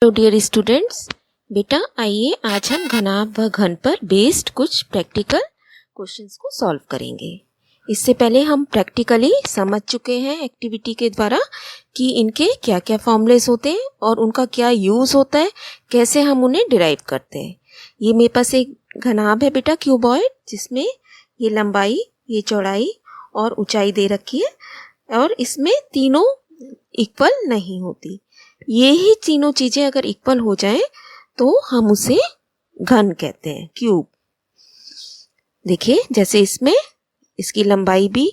Hello dear students, बेटा आइए आज हम घनाभ व घन पर बेस्ड कुछ प्रैक्टिकल क्वेश्चंस को सॉल्व करेंगे। इससे पहले हम प्रैक्टिकली समझ चुके हैं एक्टिविटी के द्वारा कि इनके क्या क्या फॉर्मूलेस होते हैं और उनका क्या यूज़ होता है, कैसे हम उन्हें डिराइव करते हैं। ये मेरे पास एक घनाभ है बेटा, क्यूबॉइड, जिसमें ये लंबाई, ये चौड़ाई और ऊंचाई दे रखी है और इसमें तीनों इक्वल नहीं होती। ये ही तीनों चीज़ें अगर इक्वल हो जाएं तो हम उसे घन कहते हैं, क्यूब। देखिए जैसे इसमें इसकी लंबाई भी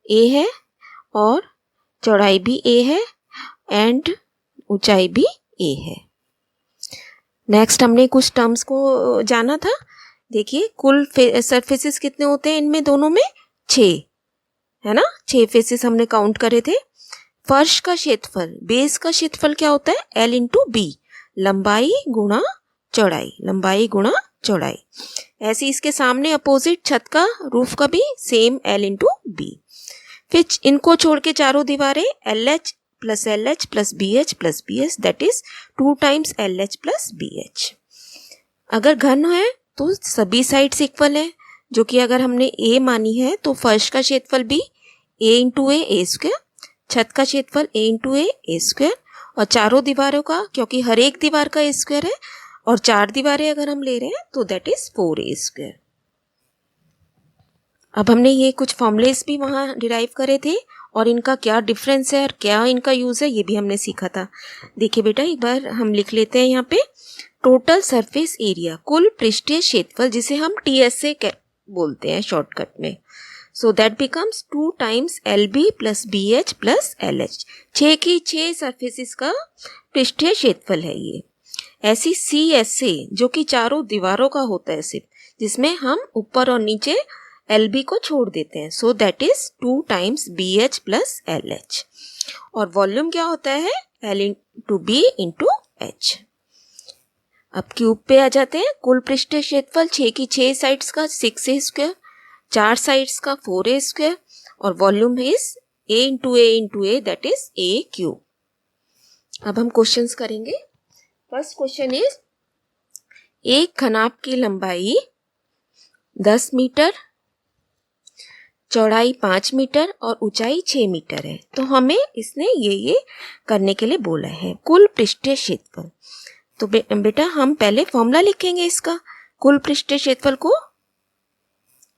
a है और चौड़ाई भी a है एंड ऊंचाई भी a है। नेक्स्ट हमने कुछ टर्म्स को जाना था। देखिए कुल सरफेसेस कितने होते हैं इनमें दोनों में? 6 है ना, 6 फेसेस हमने काउंट करे थे। फर्श का क्षेत्रफल, बेस का क्षेत्रफल क्या होता है? L इंटू बी, लंबाई गुणा चौड़ाई, लंबाई गुणा चौड़ाई। ऐसे इसके सामने अपोजिट छत का, रूफ का भी सेम L इंटू बी। फिर इनको छोड़ के चारों दीवारें LH plus LH plus BH plus BH, that is 2 times LH plus BH। अगर घन है तो सभी साइड्स इक्वल है, जो कि अगर हमने A मानी है तो फर्श का क्षेत्रफल भी A इंटू A स्क्वायर, छत का क्षेत्रफल A इंटू A स्क्वायर, और चारों दीवारों का, क्योंकि हर एक दीवार का A स्क्वायर है और 4 दीवारें अगर हम ले रहे हैं तो दैट इज 4A स्क्वायर। अब हमने ये कुछ फॉर्मूलेस भी वहाँ डिराइव करे थे और इनका क्या डिफरेंस है और क्या इनका यूज़ है ये भी हमने सीखा था। देखिए बेटा एक बार हम लिख लेते हैं यहाँ पे, टोटल सरफेस एरिया, कुल पृष्ठीय क्षेत्रफल, जिसे हम TSA बोलते हैं शॉर्टकट में। So that becomes 2 times LB plus BH plus LH। 6 की 6 सरफेसिस का पृष्ठीय क्षेत्रफल है ये। ऐसी CSA जो कि चारों दीवारों का होता है सिर्फ, जिसमें हम ऊपर और नीचे LB को छोड़ देते हैं। So that is 2 times BH plus LH। और वॉल्यूम क्या होता है? L into B into H। अब क्यूब पे आ जाते हैं। कुल पृष्ठीय क्षेत्रफल 6 की 6 साइड्स का 6A स्क्वायर, 4 साइड्स का 4A स्क्वायर, और volume is A into A that is A cube. अब हम क्वेश्चंस करेंगे। फर्स्ट क्वेश्चन इज, एक घनाभ की लंबाई 10 मीटर, चौड़ाई 5 मीटर और ऊंचाई 6 मीटर है। तो हमें इसने ये करने के लिए बोला है। कुल पृष्ठीय क्षेत्रफल, तो बेटा हम पहले फॉर्मूला लिखेंगे इसका। कुल पृष्ठीय क्षेत्रफल को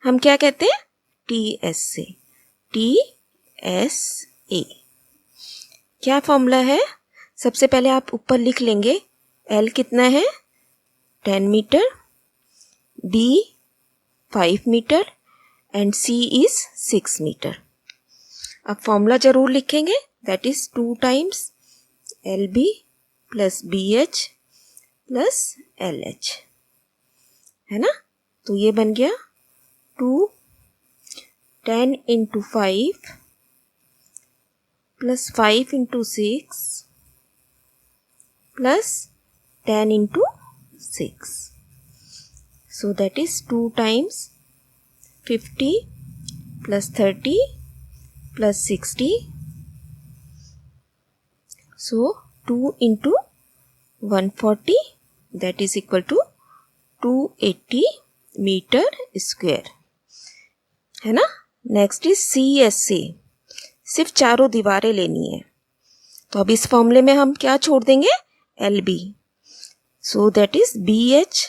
हम क्या कहते हैं? TSA। TSA क्या फॉर्मूला है? सबसे पहले आप ऊपर लिख लेंगे, L कितना है? 10 metre, B 5 metre and C is 6 metre. अब फॉर्मूला जरूर लिखेंगे, that is 2 times LB plus BH plus LH, है ना। तो ये बन गया 2 10 into 5 plus 5 into 6 plus 10 into 6। So that is 2 times 50 plus 30 plus 60। So 2 into 140 that is equal to 280 metre square, है ना। नेक्स्ट इज CSA, सिर्फ चारों दीवारें लेनी है। तो अब इस फॉर्मूले में हम क्या छोड़ देंगे? LB। So that is BH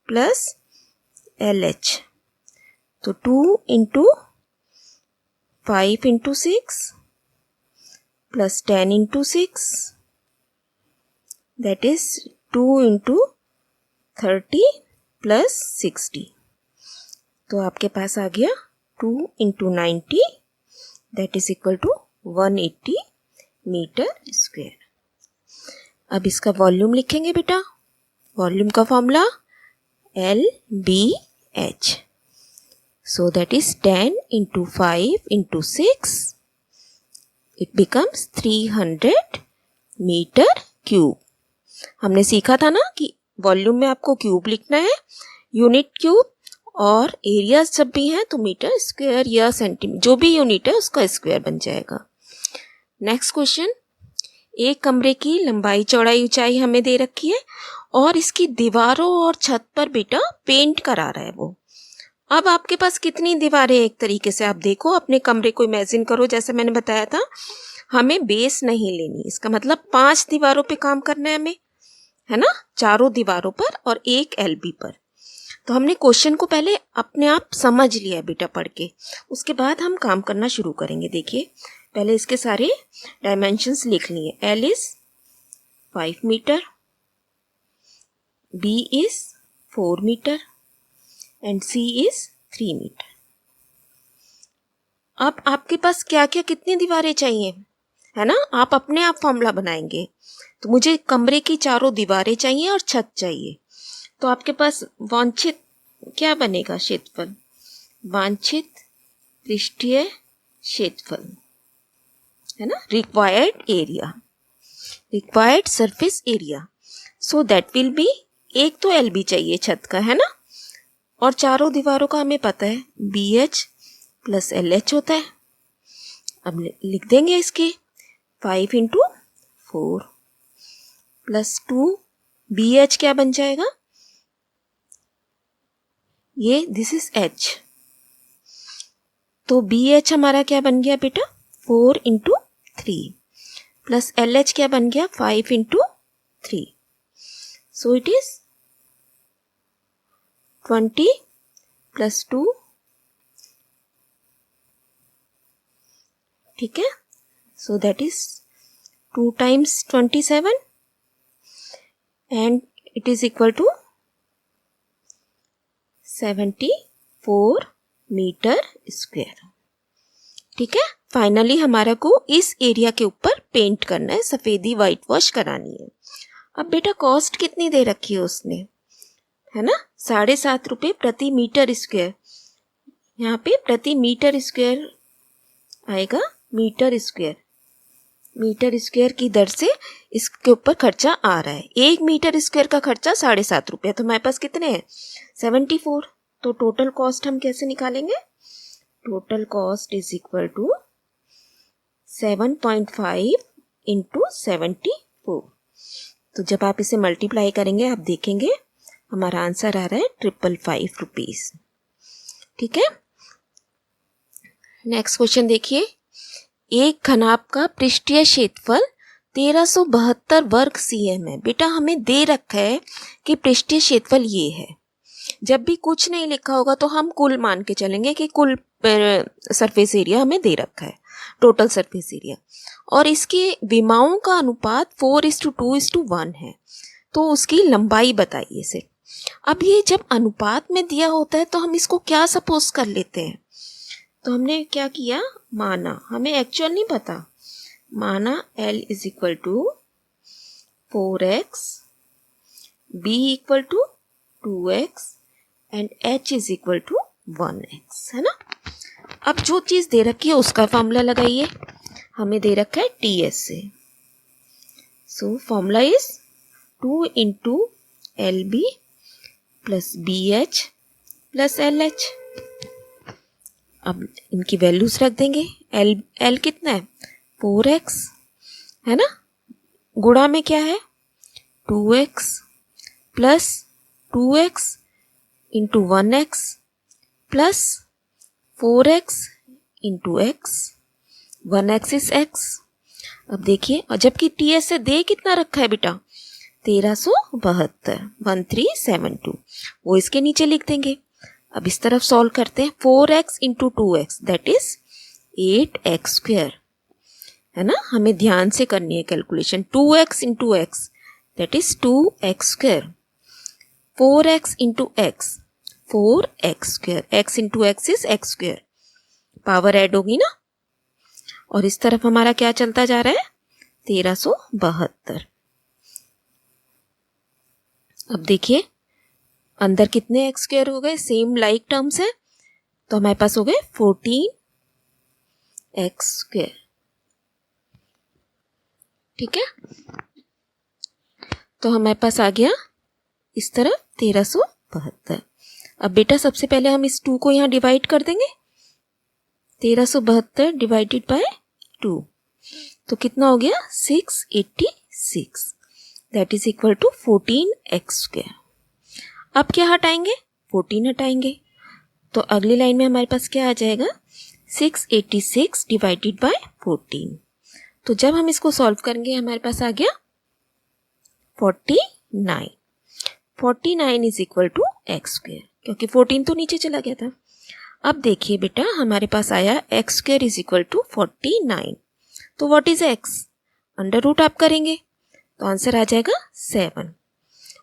plus LH। तो 2 into 5 into 6 plus 10 into 6 that is 2 into 30 plus 60। तो आपके पास आ गया 2 into 90 that is equal to 180 metre square. अब इसका वॉल्यूम लिखेंगे बेटा। वॉल्यूम का formula LBH। So that is 10 into 5 into 6, it becomes 300 metre cube. हमने सीखा था ना कि वॉल्यूम में आपको क्यूब लिखना है, यूनिट क्यूब, और एरिया जब भी है तो मीटर स्क्वायर या सेंटीमीटर, जो भी यूनिट है उसका स्क्वायर बन जाएगा। नेक्स्ट क्वेश्चन, एक कमरे की लंबाई चौड़ाई ऊंचाई हमें दे रखी है और इसकी दीवारों और छत पर बेटा पेंट करा रहा है वो। अब आपके पास कितनी दीवारें, एक तरीके से आप देखो अपने कमरे को इमेजिन करो, जैसे मैंने बताया था हमें बेस नहीं लेनी, इसका मतलब 5 दीवारों पे काम करना है हमें, है ना, चारों दीवारों पर और एक एलबी पर। तो हमने क्वेश्चन को पहले अपने आप समझ लिया बेटा पढ़ के, उसके बाद हम काम करना शुरू करेंगे। देखिए पहले इसके सारे डायमेंशंस लिख लिए। L is 5 metre, B is 4 metre and C is 3 metre. अब आपके पास क्या क्या कितनी दीवारें चाहिए, है ना, आप अपने आप फॉर्मूला बनाएंगे। तो मुझे कमरे की चारों दीवारें चाहिए और छत चाहिए। तो आपके पास वांछित क्या बनेगा क्षेत्रफल, वांछित पृष्ठीय क्षेत्रफल, है ना, required area, required surface area. So that will be, एक तो एल बी चाहिए छत का, है ना, और चारों दीवारों का हमें पता है B H plus L H होता है। अब लिख देंगे इसके 5 इंटू 4 प्लस 2, बी एच क्या बन जाएगा, ये दिस इज एच, तो बी एच हमारा क्या बन गया बेटा 4 इंटू 3 प्लस एल एच क्या बन गया 5 into 3, so it is 20 plus 2, ठीक है, so that is 2 times 27 and it is equal to 74 metre square. ठीक है, फाइनली हमारा को इस एरिया के ऊपर पेंट करना है, सफेदी व्हाइट वॉश करानी है। अब बेटा कॉस्ट कितनी दे रखी है उसने, है ना, 7.5 रुपये प्रति मीटर स्क्वायर। यहाँ पे प्रति मीटर स्क्वायर आएगा, मीटर स्क्वायर, मीटर स्क्वायर की दर से इसके ऊपर खर्चा आ रहा है। 1 मीटर स्क्वायर का खर्चा 7.5 रुपये, तो हमारे पास कितने हैं 74। तो टोटल कॉस्ट हम कैसे निकालेंगे, total cost is equal to 7.5 into 74। तो जब आप इसे मल्टीप्लाई करेंगे आप देखेंगे हमारा आंसर आ रहा है 555 रुपीज। ठीक है, नेक्स्ट क्वेश्चन देखिए, एक घनाभ का पृष्ठीय क्षेत्रफल 1372 वर्ग सीएम है। बेटा हमें दे रखा है कि पृष्ठीय क्षेत्रफल ये है, जब भी कुछ नहीं लिखा होगा तो हम कुल मान के चलेंगे कि कुल सरफेस एरिया हमें दे रखा है, टोटल सरफेस एरिया, और इसके विमाओं का अनुपात 4:2:1 है। तो उसकी लंबाई बताइए इसे। अब ये जब अनुपात में दिया होता है तो हम इसको क्या सपोज कर लेते हैं, तो हमने क्या किया, माना, हमें एक्चुअल नहीं पता, माना L is equal to 4x, B equal to 2x and H is equal to 1x, है ना। अब जो चीज़ दे रखी है उसका फॉर्मूला लगाइए, हमें दे रखा है TS से, so formula is 2 into LB plus BH plus LH। अब इनकी वैल्यूज रख देंगे, L कितना है 4x, है ना, गुणा में क्या है 2x plus 2x into 1x plus 4x into x, 1x is x। अब देखिए, और जबकि TS से दे कितना रखा है बेटा 1372, 1372, वो इसके नीचे लिख देंगे। अब इस तरफ सॉल्व करते हैं, 4x into 2x that is 8x square, है ना, हमें ध्यान से करनी है calculation. 2x into x that is 2x square, 4x into x 4x square, x into x is x square, power add होगी ना, और इस तरफ हमारा क्या चलता जा रहा है 1372। अब देखिए अंदर कितने x स्क्वायर हो गए, सेम लाइक टर्म्स है, तो हमारे पास हो गए 14x स्क्वायर। ठीक है, तो हमारे पास आ गया इस तरफ 1372। अब बेटा सबसे पहले हम इस 2 को यहाँ डिवाइड कर देंगे, 1372 डिवाइडेड बाय 2, तो कितना हो गया 686, that is equal to 14x²। अब क्या हटाएंगे, 14 हटाएंगे, तो अगली लाइन में हमारे पास क्या आ जाएगा 686 डिवाइडेड बाय 14। तो जब हम इसको सॉल्व करेंगे हमारे पास आ गया 49। 49 इज इक्वल टू x², क्योंकि 14 तो नीचे चला गया था। अब देखिए बेटा हमारे पास आया x² इज इक्वल टू 49। तो what is x, under root आप करेंगे तो आंसर आ जाएगा 7।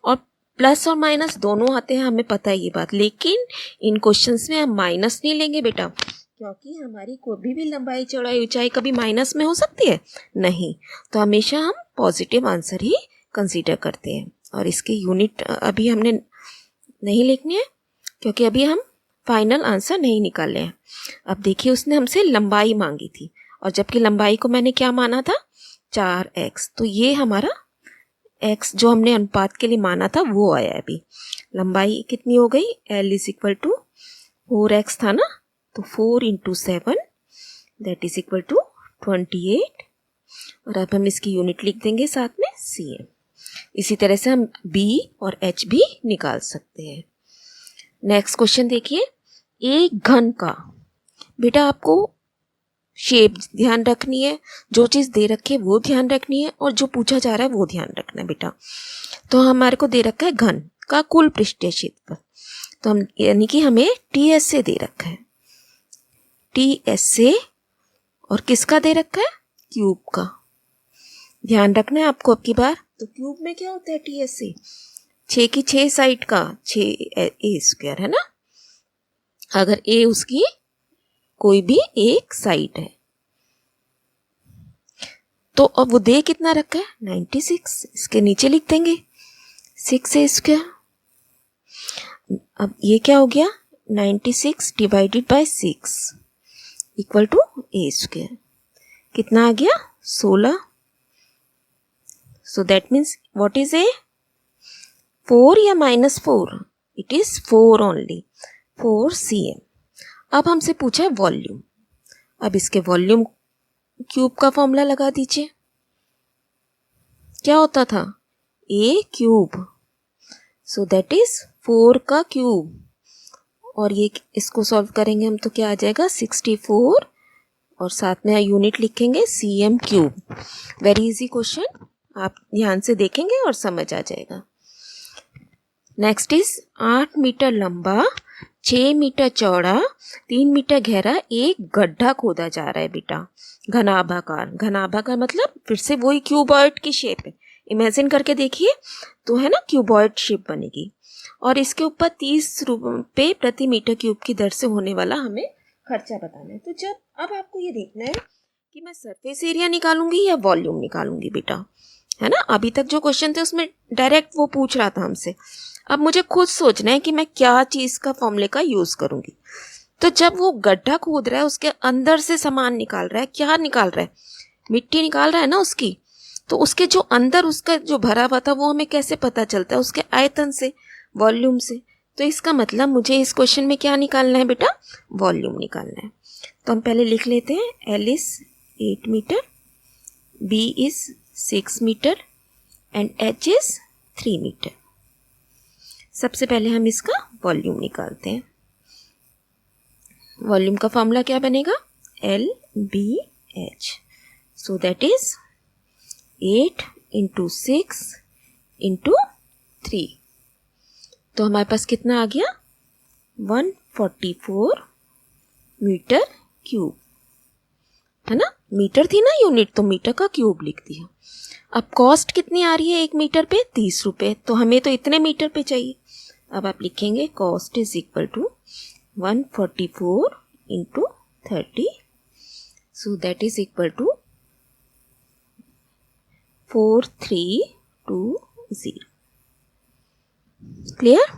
और प्लस और माइनस दोनों आते हैं, हमें पता है ये बात, लेकिन इन क्वेश्चंस में हम माइनस नहीं लेंगे बेटा, क्योंकि हमारी कोई भी लंबाई चौड़ाई ऊंचाई कभी माइनस में हो सकती है नहीं, तो हमेशा हम पॉजिटिव आंसर ही कंसीडर करते हैं। और इसके यूनिट अभी हमने नहीं लिखनी है, क्योंकि अभी हम फाइनल आंसर नहीं निकाले हैं। अब देखिए उसने हमसे लंबाई मांगी थी, और जबकि लंबाई को मैंने क्या माना था 4x, तो ये हमारा x जो हमने अनुपात के लिए माना था वो आया है। अभी लंबाई कितनी हो गई, l is equal to 4x था ना, तो 4 into 7 that is equal to 28। और अब हम इसकी यूनिट लिख देंगे साथ में cm। इसी तरह से हम b और h भी निकाल सकते हैं। नेक्स्ट क्वेश्चन देखिए, एक घन का, बेटा आपको शेप ध्यान रखनी है, जो चीज़ दे रखी है वो ध्यान रखनी है, और जो पूछा जा रहा है वो ध्यान रखना है बेटा। तो हमारे को दे रखा है घन का कुल पृष्ठीय क्षेत्रफल, तो हम यानी कि हमें ts से दे रखा है, ts से, और किसका दे रखा है क्यूब का। ध्यान रखना है आपको अब की बार, तो क्यूब में क्या होता है ts से 6 की 6 साइड का 6a² है ना, अगर a उसकी कोई भी एक साइड है। तो अब वो दे कितना रखा है 96, इसके नीचे लिख देंगे 6a²। अब ये क्या हो गया 96 divided by 6 equal to a², कितना आ गया 16। So that means what is a, 4 या -4, इट इज 4 ओनली, 4 cm। अब हमसे पूछा है वॉल्यूम, अब इसके वॉल्यूम क्यूब का फॉर्मूला लगा दीजिए, क्या होता था a cube, so that is 4 का क्यूब, और ये इसको सॉल्व करेंगे हम तो क्या आ जाएगा 64, और साथ में यूनिट लिखेंगे cm cube. Very easy question, आप ध्यान से देखेंगे और समझ आ जाएगा। नेक्स्ट इज 8 मीटर लंबा, 6 मीटर चौड़ा, 3 मीटर गहरा एक गड्ढा खोदा जा रहा है बेटा, घनाभाकार। घनाभाकार मतलब फिर से वही क्यूबॉइड की शेप है, इमेजिन करके देखिए, तो है ना क्यूबॉइड शेप बनेगी, और इसके ऊपर 30 रुपये प्रति मीटर क्यूब की दर से होने वाला हमें खर्चा बताना है। तो जब अब आपको ये देखना है कि मैं सरफेस एरिया निकालूंगी या वॉल्यूम निकालूंगी बेटा, है ना। अभी तक जो क्वेश्चन थे उसमें डायरेक्ट वो पूछ रहा था हमसे, अब मुझे खुद सोचना है कि मैं क्या चीज़ का फॉर्मूले का यूज़ करूंगी। तो जब वो गड्ढा खोद रहा है उसके अंदर से सामान निकाल रहा है, क्या निकाल रहा है, मिट्टी निकाल रहा है ना उसकी, तो उसके जो अंदर उसका जो भरा हुआ था वो हमें कैसे पता चलता है, उसके आयतन से, वॉल्यूम से। तो इसका मतलब मुझे इस क्वेश्चन में क्या निकालना है बेटा, वॉल्यूम निकालना है। तो हम पहले लिख लेते हैं, L is 8 metre, B is 6 metre and H is 3 metre. सबसे पहले हम इसका वॉल्यूम निकालते हैं। वॉल्यूम का फॉर्मूला क्या बनेगा, LBH, so that is 8 into 6 into 3, तो हमारे पास कितना आ गया 144 मीटर क्यूब, है ना। मीटर थी ना यूनिट, तो मीटर का क्यूब लिख दिया। अब कॉस्ट कितनी आ रही है 1 मीटर पे 30 रुपये, तो हमें तो इतने मीटर पे चाहिए। अब आप लिखेंगे cost is equal to 144 into 30, so that is equal to 4320। Clear.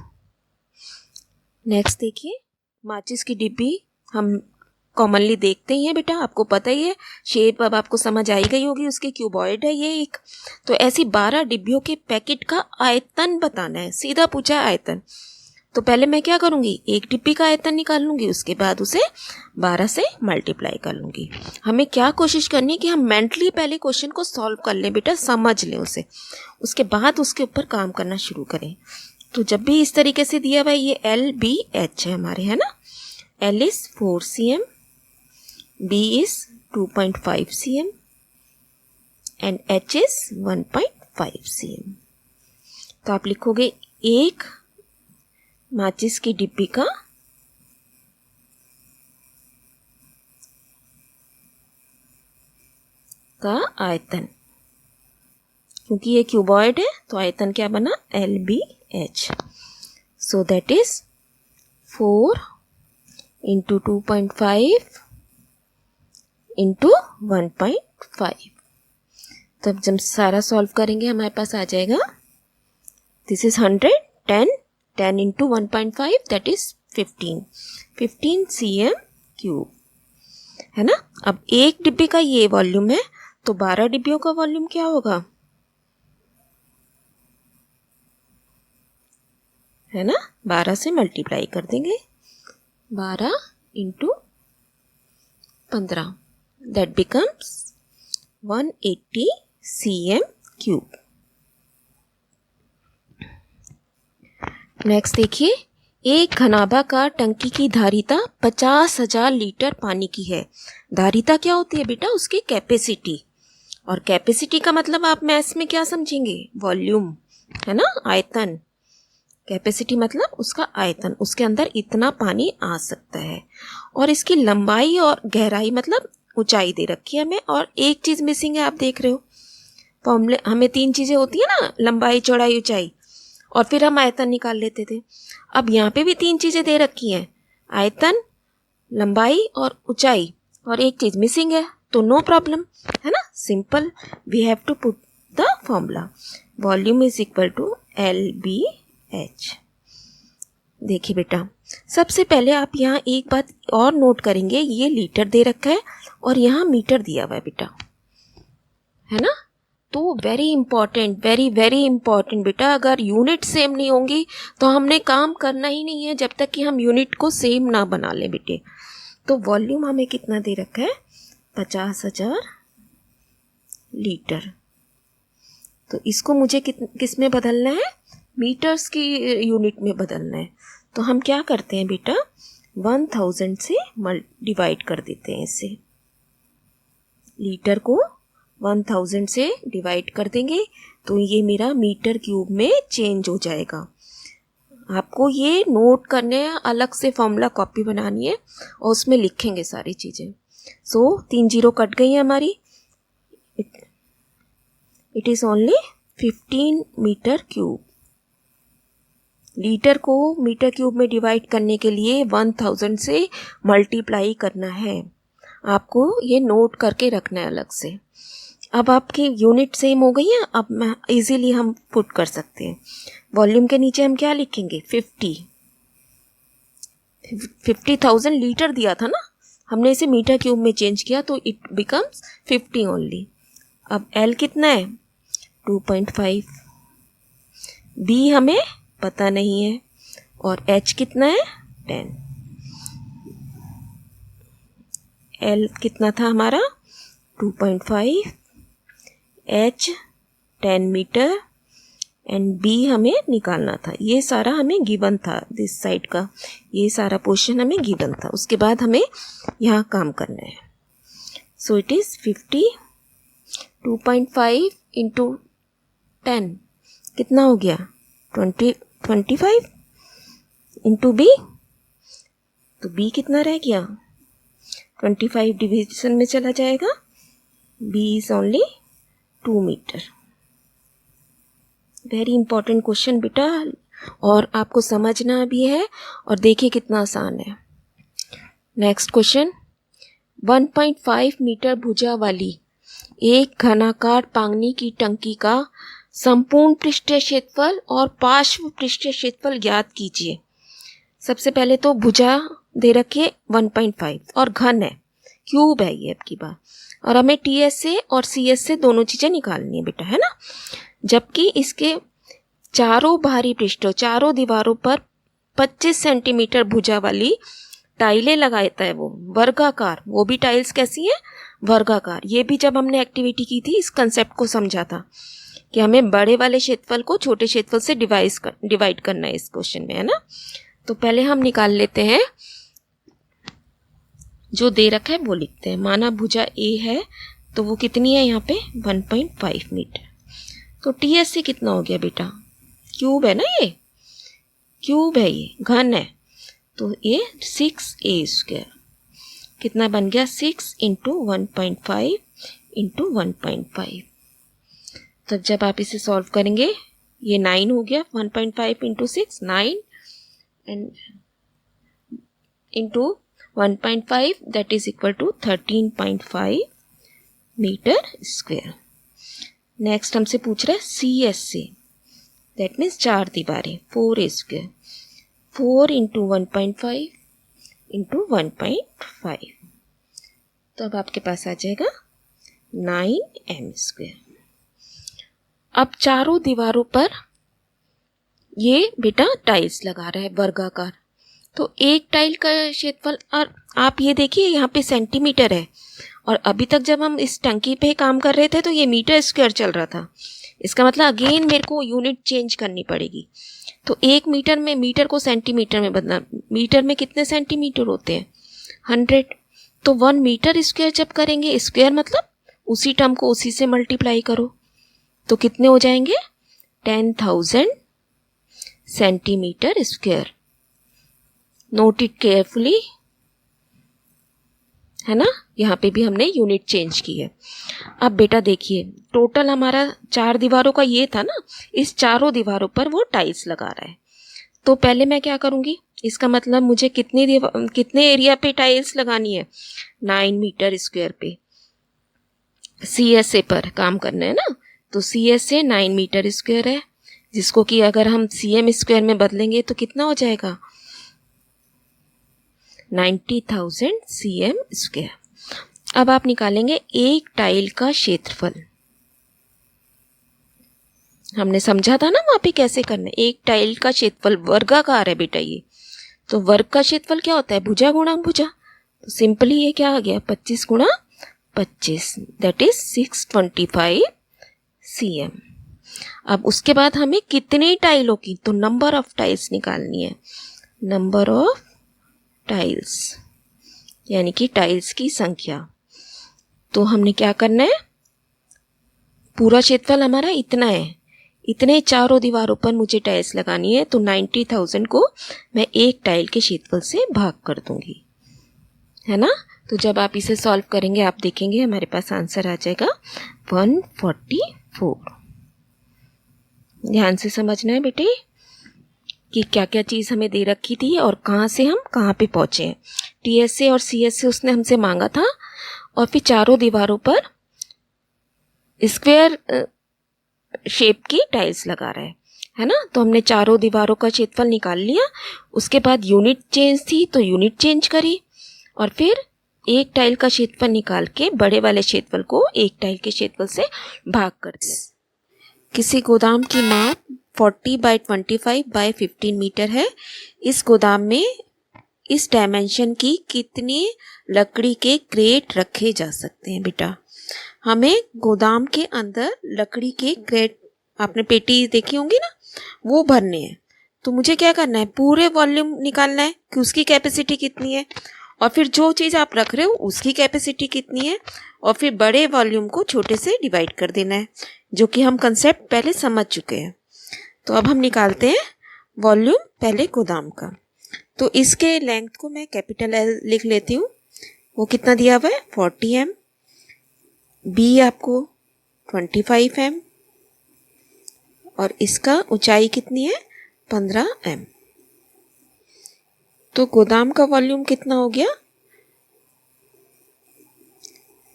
Next देखिए, माचिस की डिब्बी हम कॉमनली देखते ही हैं बेटा, आपको पता ही है, शेप अब आपको समझ आई गई होगी, उसके क्यूबॉइड है ये एक। तो ऐसी 12 डिब्बियों के पैकेट का आयतन बताना है, सीधा पूछा है आयतन। तो पहले मैं क्या करूँगी, एक डिब्बी का आयतन निकाल लूँगी, उसके बाद उसे 12 से मल्टीप्लाई कर लूँगी। हमें क्या कोशिश करनी है कि हम मेंटली पहले क्वेश्चन को सॉल्व कर लें बेटा, समझ लें उसे, उसके बाद उसके ऊपर काम करना शुरू करें। तो जब भी इस तरीके से दिया हुआ है, ये LBH है हमारे, है ना। L is 4 cm, B is 2.5 cm and H is 1.5 cm। तो आप लिखोगे एक माचिस की डिब्बी का आयतन, क्योंकि ये क्यूबॉइड है तो आयतन क्या बना, LBH। So that is 4 into 2.5 into 1.5। तब जब सारा सॉल्व करेंगे हमारे पास आ जाएगा, this is 100, 10 into 1.5 that is 15 cm cube, है ना। अब एक डिब्बी का ये वॉल्यूम है, तो 12 डिब्बियों का वॉल्यूम क्या होगा, है ना। 12 से मल्टीप्लाई कर देंगे, 12 into 15 that becomes 180 cm cube. Next देखिए, एक घनाभाकार टंकी की धारिता 50,000 लीटर पानी की है। धारिता क्या होती है बेटा, उसकी कैपेसिटी, और कैपेसिटी का मतलब आप मैथ्स में क्या समझेंगे, वॉल्यूम, है ना, आयतन। कैपेसिटी मतलब उसका आयतन, उसके अंदर इतना पानी आ सकता है। और इसकी लंबाई और गहराई मतलब ऊंचाई दे रखी है हमें, और एक चीज़ मिसिंग है, आप देख रहे हो फॉर्मूले, हमें 3 चीज़ें होती है ना, लंबाई, चौड़ाई, ऊंचाई, और फिर हम आयतन निकाल लेते थे। अब यहाँ पे भी 3 चीज़ें दे रखी हैं, आयतन, लंबाई और ऊंचाई, और एक चीज़ मिसिंग है, तो नो प्रॉब्लम, है ना, simple, we have to put the formula, volume is equal to LBH। देखिए बेटा, सबसे पहले आप यहाँ एक बात और नोट करेंगे, ये लीटर दे रखा है और यहाँ मीटर दिया हुआ है बेटा, है ना। तो very important, very very important बेटा, अगर यूनिट सेम नहीं होंगी तो हमने काम करना ही नहीं है, जब तक कि हम यूनिट को सेम ना बना लें बेटे। तो वॉल्यूम हमें कितना दे रखा है, 50,000 लीटर। तो इसको मुझे किस में बदलना है, मीटर्स की यूनिट में बदलना है। तो हम क्या करते हैं बेटा, 1000 से डिवाइड कर देते हैं इसे, लीटर को 1000 से डिवाइड कर देंगे तो ये मेरा मीटर क्यूब में चेंज हो जाएगा। आपको ये नोट करने हैं, अलग से फॉर्मूला कॉपी बनानी है और उसमें लिखेंगे सारी चीज़ें। सो 3 जीरो कट गई है हमारी, it is only 15 metre cube. Litre को मीटर क्यूब में डिवाइड करने के लिए 1000 से मल्टीप्लाई करना है, आपको ये नोट करके रखना है अलग से। अब आपकी यूनिट सेम हो गई है, अब इजीली हम पुट कर सकते हैं। वॉल्यूम के नीचे हम क्या लिखेंगे, 50,000 लीटर दिया था ना, हमने इसे मीटर क्यूब में चेंज किया तो इट बिकम्स 50 ओनली। अब L कितना है, 2.5, B हमें पता नहीं है, और H कितना है, 10। L कितना था हमारा, 2.5, H 10 मीटर एंड B हमें निकालना था। ये सारा हमें गिवन था, दिस साइड का ये सारा पोर्शन हमें गिवन था, उसके बाद हमें यहाँ काम करना है। सो इट इज़ 50, 2.5 इंटू 10 कितना हो गया, 25 इंटू B, तो B कितना रह गया, 25 डिवीजन में चला जाएगा, B is only 2 metre. Very important question बेटा, और आपको समझना भी है, और देखिए कितना आसान है। नेक्स्ट क्वेश्चन, 1.5 मीटर भुजा वाली एक घनाकार पानी की टंकी का संपूर्ण पृष्ठीय क्षेत्रफल और पार्श्व पृष्ठीय क्षेत्रफल ज्ञात कीजिए। सबसे पहले तो भुजा दे रखिए 1.5 और घन है, क्यूब है ये आपकी बात, और हमें TS से और CS से दोनों चीज़ें निकालनी है बेटा, है ना। जबकि इसके चारों बाहरी पृष्ठों, चारों दीवारों पर 25 सेंटीमीटर भुजा वाली टाइलें लगाता है वो, वर्गाकार। वो भी टाइल्स कैसी है? वर्गाकार। ये भी जब हमने एक्टिविटी की थी इस कंसेप्ट को समझा था कि हमें बड़े वाले क्षेत्रफल को छोटे क्षेत्रफल से डिवाइड करना है इस क्वेश्चन में, है ना। तो पहले हम निकाल लेते हैं, जो दे रखा है वो लिखते हैं। माना भुजा ए है तो वो कितनी है यहाँ पे? 1.5 मीटर। तो टीएस से कितना हो गया बेटा? क्यूब है ना, ये क्यूब है, ये घन है, तो ये 6a²। कितना बन गया? 6 इंटू 1.5 इंटू 1.5। तब जब आप इसे सॉल्व करेंगे ये 9 हो गया। 1.5 into 6 9 and into 1.5 that is equal to 13.5 metre square. Next हमसे पूछ रहा है CS से, दैट मीन्स 4 दीवारें, 4a²। 4 इंटू 1.5 इंटू 1.5, तो अब आपके पास आ जाएगा 9m²। अब चारों दीवारों पर ये बेटा टाइल्स लगा रहा है वर्गाकार। तो एक टाइल का क्षेत्रफल, और आप ये देखिए यहाँ पे सेंटीमीटर है, और अभी तक जब हम इस टंकी पे काम कर रहे थे तो ये मीटर स्क्वायर चल रहा था। इसका मतलब अगेन मेरे को यूनिट चेंज करनी पड़ेगी। तो 1 मीटर में, मीटर को सेंटीमीटर में बदलना। मीटर में कितने सेंटीमीटर होते हैं? 100। तो 1 मीटर स्क्वायर जब करेंगे, स्क्वायर मतलब उसी टर्म को उसी से मल्टीप्लाई करो, तो कितने हो जाएंगे? 10,000 centimetre square. Note it carefully, है ना। यहाँ पे भी हमने यूनिट चेंज की है। अब बेटा देखिए, टोटल हमारा 4 दीवारों का ये था ना, इस चारों दीवारों पर वो टाइल्स लगा रहा है। तो पहले मैं क्या करूँगी, इसका मतलब मुझे कितने एरिया पे टाइल्स लगानी है? 9 मीटर स्क्वायर पे। CSA पर काम करना है ना, तो CSA 9 मीटर स्क्वायर है, जिसको कि अगर हम CM स्क्वायर में बदलेंगे तो कितना हो जाएगा? 90,000 cm²। अब आप निकालेंगे एक टाइल का क्षेत्रफल। हमने समझा था ना वहां पे कैसे करना है। एक टाइल का क्षेत्रफल वर्गाकार है बेटा ये, तो वर्ग का क्षेत्रफल क्या होता है? भुजा गुणा भुजा। तो सिंपली ये क्या आ गया? 25 गुणा 25 दैट इज 625 cm। अब उसके बाद हमें कितने टाइलों की, तो नंबर ऑफ टाइल्स निकालनी है। नंबर ऑफ टाइल्स यानी कि टाइल्स की संख्या। तो हमने क्या करना है, पूरा क्षेत्रफल हमारा इतना है, इतने चारों दीवारों पर मुझे टाइल्स लगानी है, तो 90,000 को मैं एक टाइल के क्षेत्रफल से भाग कर दूंगी, है ना। तो जब आप इसे सॉल्व करेंगे आप देखेंगे हमारे पास आंसर आ जाएगा 144। ध्यान से समझना है बेटे कि क्या क्या चीज़ हमें दे रखी थी और कहाँ से हम कहाँ पे पहुँचे हैं। TSA और CSA उसने हमसे मांगा था, और फिर चारों दीवारों पर स्क्वायर शेप की टाइल्स लगा रहा है ना। तो हमने चारों दीवारों का क्षेत्रफल निकाल लिया। उसके बाद यूनिट चेंज थी तो यूनिट चेंज करी, और फिर एक टाइल का क्षेत्रफल निकाल के बड़े वाले क्षेत्रफल को एक टाइल के क्षेत्रफल से भाग कर दिया। किसी गोदाम की माप 40 बाई 25 बाई 15 मीटर है। इस गोदाम में इस डायमेंशन की कितनी लकड़ी के क्रेट रखे जा सकते हैं बेटा? हमें गोदाम के अंदर लकड़ी के क्रेट, आपने पेटी देखी होंगी ना, वो भरने हैं। तो मुझे क्या करना है, पूरे वॉल्यूम निकालना है कि उसकी कैपेसिटी कितनी है, और फिर जो चीज़ आप रख रहे हो उसकी कैपेसिटी कितनी है, और फिर बड़े वॉल्यूम को छोटे से डिवाइड कर देना है, जो कि हम कंसेप्ट पहले समझ चुके हैं। तो अब हम निकालते हैं वॉल्यूम पहले गोदाम का। तो इसके लेंथ को मैं कैपिटल L लिख लेती हूँ। वो कितना दिया हुआ है? 40 m। B आपको 25 m, और इसका ऊंचाई कितनी है? 15 m। तो गोदाम का वॉल्यूम कितना हो गया?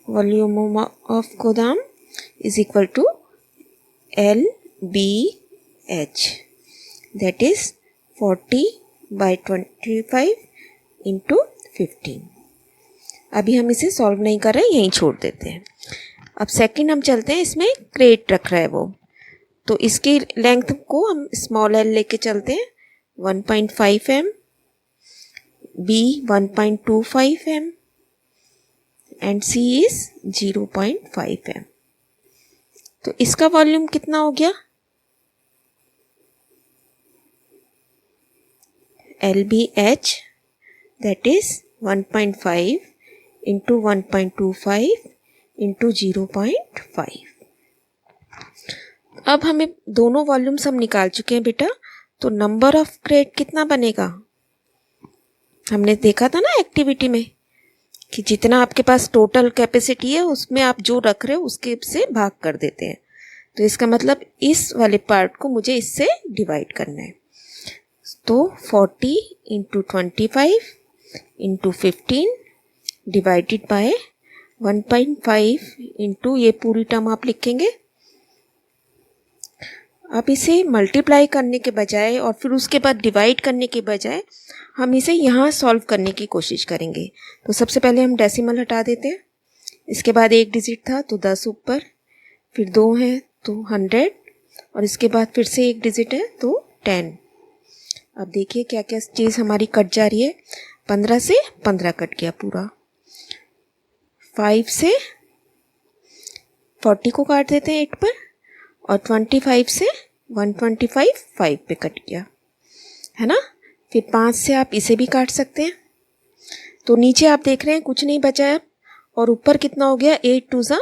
वॉल्यूम ऑफ गोदाम is equal to LBH, that is 40 by 25 into 15। अभी हम इसे सॉल्व नहीं कर रहे, यहीं छोड़ देते हैं। अब सेकंड हम चलते हैं, इसमें क्रेट रख रहा है वो, तो इसकी लेंथ को हम स्मॉल l लेके चलते हैं। 1.5 m, B 1.25 m and C is 0.5 m। तो इसका वॉल्यूम कितना हो गया? LBH that is 1.5 into 1.25 into 0.5। अब हमें दोनों वॉल्यूम्स हम निकाल चुके हैं बेटा, तो नंबर ऑफ क्रेट कितना बनेगा? हमने देखा था ना एक्टिविटी में कि जितना आपके पास टोटल कैपेसिटी है उसमें आप जो रख रहे हो उसके से भाग कर देते हैं। तो इसका मतलब इस वाले पार्ट को मुझे इससे डिवाइड करना है। तो 40 into 25 into 15 divided by 1.5 into ये पूरी टर्म आप लिखेंगे। अब इसे मल्टीप्लाई करने के बजाय और फिर उसके बाद डिवाइड करने के बजाय हम इसे यहाँ सॉल्व करने की कोशिश करेंगे। तो सबसे पहले हम डेसिमल हटा देते हैं। इसके बाद एक डिजिट था तो 10 ऊपर, फिर 2 है तो 100 और इसके बाद फिर से एक डिजिट है तो 10। अब देखिए क्या क्या चीज़ हमारी कट जा रही है। 15 से 15 कट गया पूरा, 5 से 40 को काट देते हैं 8 पर और 25 से 125 5 पे कट गया, है ना। फिर 5 से आप इसे भी काट सकते हैं। तो नीचे आप देख रहे हैं कुछ नहीं बचा है और ऊपर कितना हो गया? 8 2 ज़ा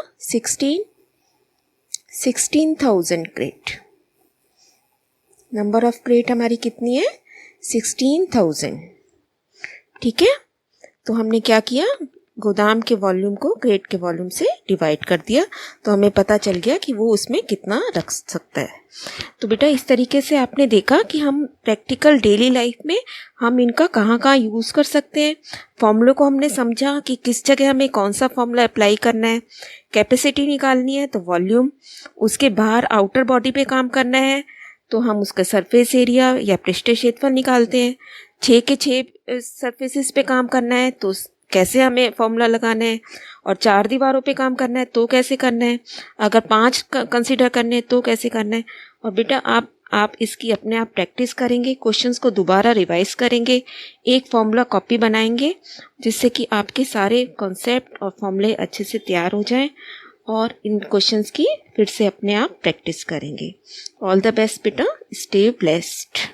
16,000 क्रेट। नंबर ऑफ क्रेट हमारी कितनी है? 16,000। ठीक है, तो हमने क्या किया? गोदाम के वॉल्यूम को क्रेट के वॉल्यूम से डिवाइड कर दिया, तो हमें पता चल गया कि वो उसमें कितना रख सकता है। तो बेटा इस तरीके से आपने देखा कि हम प्रैक्टिकल डेली लाइफ में हम इनका कहाँ कहाँ यूज़ कर सकते हैं। फॉर्मूले को हमने समझा कि किस जगह हमें कौन सा फॉर्मूला अप्लाई करना है। कैपेसिटी निकालनी है तो वॉल्यूम, उसके बाहर आउटर बॉडी पे काम करना है तो हम उसका सरफेस एरिया या पृष्ठीय क्षेत्रफल निकालते हैं। 6 के 6 सरफेसेस पे काम करना है तो कैसे हमें फॉर्मूला लगाना है, और 4 दीवारों पे काम करना है तो कैसे करना है, अगर 5 कंसीडर करने हैं तो कैसे करना है। और बेटा आप इसकी अपने आप प्रैक्टिस करेंगे, क्वेश्चंस को दोबारा रिवाइज करेंगे, एक फॉर्मूला कॉपी बनाएंगे जिससे कि आपके सारे कॉन्सेप्ट और फॉर्मूले अच्छे से तैयार हो जाएं और इन क्वेश्चंस की फिर से अपने आप प्रैक्टिस करेंगे। ऑल द बेस्ट बेटा, स्टे ब्लेस्ड।